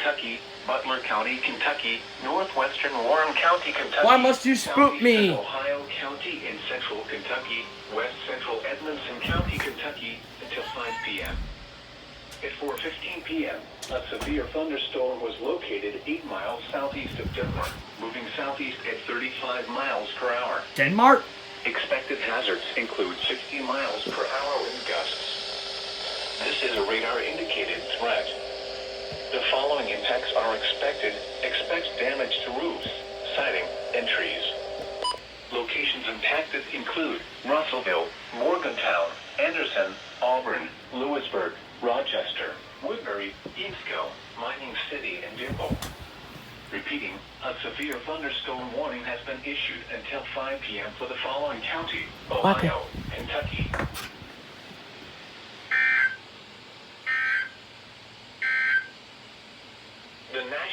Kentucky, Butler County, Kentucky, northwestern Warren County, Kentucky. Why must you spook me? Ohio County in central Kentucky, west central Edmonson County, Kentucky, until 5 p.m. At 4:15 p.m., a severe thunderstorm was located 8 miles southeast of Denmark, moving southeast at 35 miles per hour. Denmark? Expected hazards include 60 miles per hour wind gusts. This is a radar-indicated threat. The following impacts are expected. Expect damage to roofs, siding, and trees. Locations impacted include Russellville, Morgantown, Anderson, Auburn, Lewisburg, Rochester, Woodbury, Eamsco, Mining City, and Dimple. Repeating, a severe thunderstorm warning has been issued until 5 p.m. for the following county: Ohio, Kentucky. The National